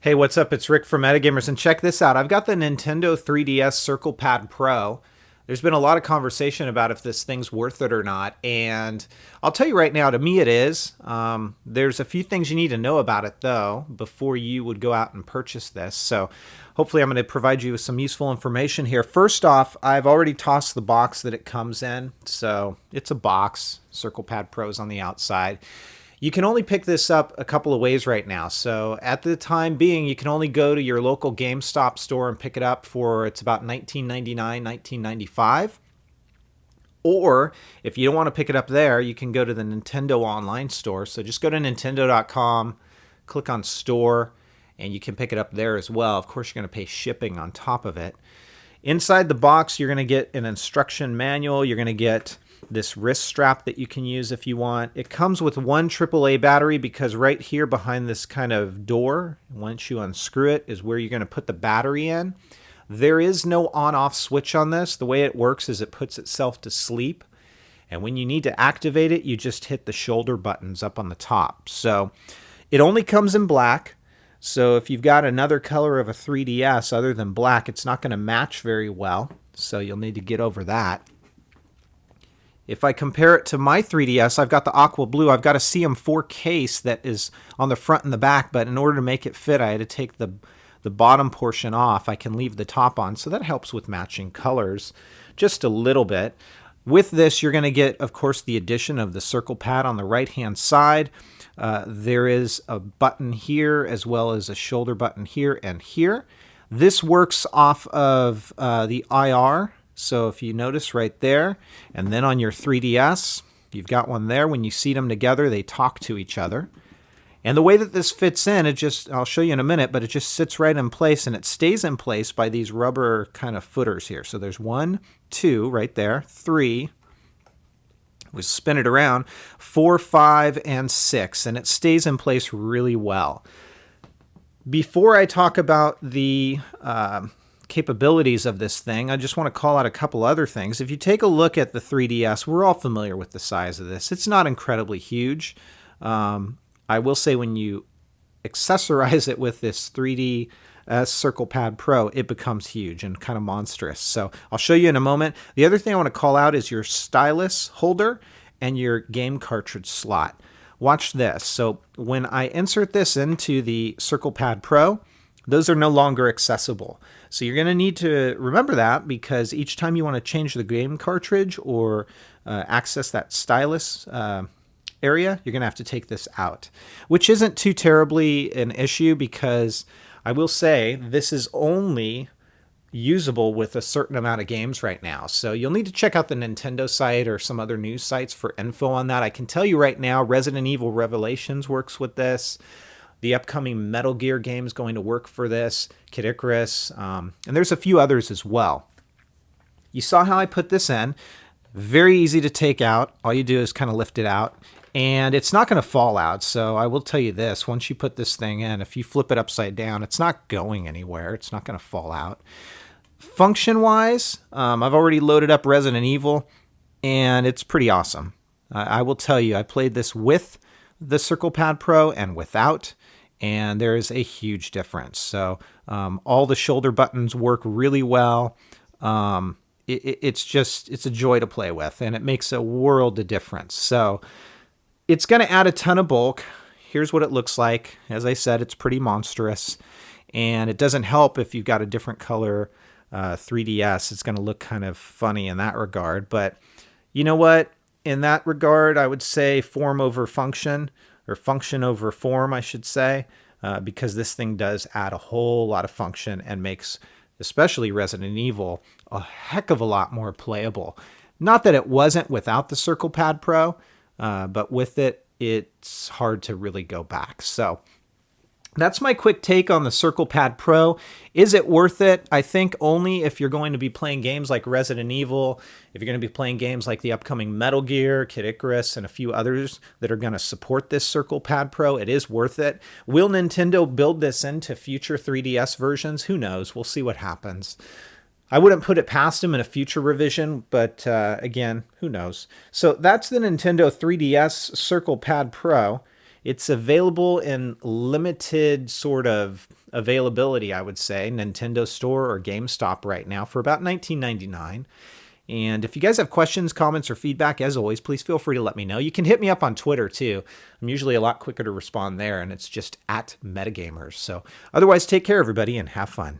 Hey, what's up? It's Rick from Metagamers, and check this out. I've got the Nintendo 3DS Circle Pad Pro. There's been a lot of conversation about if this thing's worth it or not, and I'll tell you right now, to me it is. There's a few things you need to know about it, though, before you would go out and purchase this. So hopefully I'm going to provide you with some useful information here. First off, I've already tossed the box that it comes in. So it's a box. Circle Pad Pro's on the outside. You can only pick this up a couple of ways right now. So at the time being, you can only go to your local GameStop store and pick it up for, it's about $19.99, $19.95. Or if you don't want to pick it up there, you can go to the Nintendo online store. So just go to nintendo.com, click on store, and you can pick it up there as well. Of course, you're going to pay shipping on top of it. Inside the box, you're going to get an instruction manual. You're going to get this wrist strap that you can use if you want. It comes with one AAA battery because right here behind this kind of door, once you unscrew it, is where you're going to put the battery in. There is no on-off switch on this. The way it works is it puts itself to sleep. And when you need to activate it, you just hit the shoulder buttons up on the top. So it only comes in black. So if you've got another color of a 3DS other than black, it's not going to match very well. So you'll need to get over that. If I compare it to my 3DS, I've got the aqua blue. I've got a CM4 case that is on the front and the back, but in order to make it fit, I had to take the bottom portion off. I can leave the top on, so that helps with matching colors just a little bit. With this, you're going to get, of course, the addition of the circle pad on the right-hand side. There is a button here as well as a shoulder button here and here. This works off of the IR. So if you notice right there, and then on your 3DS, you've got one there. When you seat them together, they talk to each other. And the way that this fits in, I'll show you in a minute, but it just sits right in place, and it stays in place by these rubber kind of footers here. So there's 1, 2 right there, 3, we spin it around, 4, 5, and 6, and it stays in place really well. Before I talk about the capabilities of this thing, I just want to call out a couple other things. If you take a look at the 3DS, we're all familiar with the size of this. It's not incredibly huge. I will say when you accessorize it with this 3DS Circle Pad Pro, it becomes huge and kind of monstrous. So I'll show you in a moment. The other thing I want to call out is your stylus holder and your game cartridge slot. Watch this. So when I insert this into the Circle Pad Pro, those are no longer accessible. So you're going to need to remember that, because each time you want to change the game cartridge or access that stylus area, you're going to have to take this out, which isn't too terribly an issue, because I will say this is only usable with a certain amount of games right now. So you'll need to check out the Nintendo site or some other news sites for info on that. I can tell you right now, Resident Evil Revelations works with this. The upcoming Metal Gear game is going to work for this, Kid Icarus, and there's a few others as well. You saw how I put this in. Very easy to take out. All you do is kind of lift it out, and it's not going to fall out. So I will tell you this, once you put this thing in, if you flip it upside down, it's not going anywhere. It's not going to fall out. Function-wise, I've already loaded up Resident Evil, and it's pretty awesome. I will tell you, I played this with the Circle Pad Pro and without, and there is a huge difference. So all the shoulder buttons work really well. It's a joy to play with, and it makes a world of difference. So it's going to add a ton of bulk. Here's what it looks like. As I said, it's pretty monstrous, and it doesn't help if you've got a different color 3DS. It's going to look kind of funny in that regard. But you know what? In that regard, I would say form over function, or function over form, I should say, because this thing does add a whole lot of function and makes, especially Resident Evil, a heck of a lot more playable. Not that it wasn't without the Circle Pad Pro, but with it, it's hard to really go back. So that's my quick take on the Circle Pad Pro. Is it worth it? I think only if you're going to be playing games like Resident Evil, if you're going to be playing games like the upcoming Metal Gear, Kid Icarus, and a few others that are going to support this Circle Pad Pro, it is worth it. Will Nintendo build this into future 3DS versions? Who knows? We'll see what happens. I wouldn't put it past them in a future revision, but again, who knows? So that's the Nintendo 3DS Circle Pad Pro. It's available in limited sort of availability, I would say, Nintendo Store or GameStop right now for about $19.99. And if you guys have questions, comments, or feedback, as always, please feel free to let me know. You can hit me up on Twitter too. I'm usually a lot quicker to respond there, and it's just at Metagamers. So otherwise, take care, everybody, and have fun.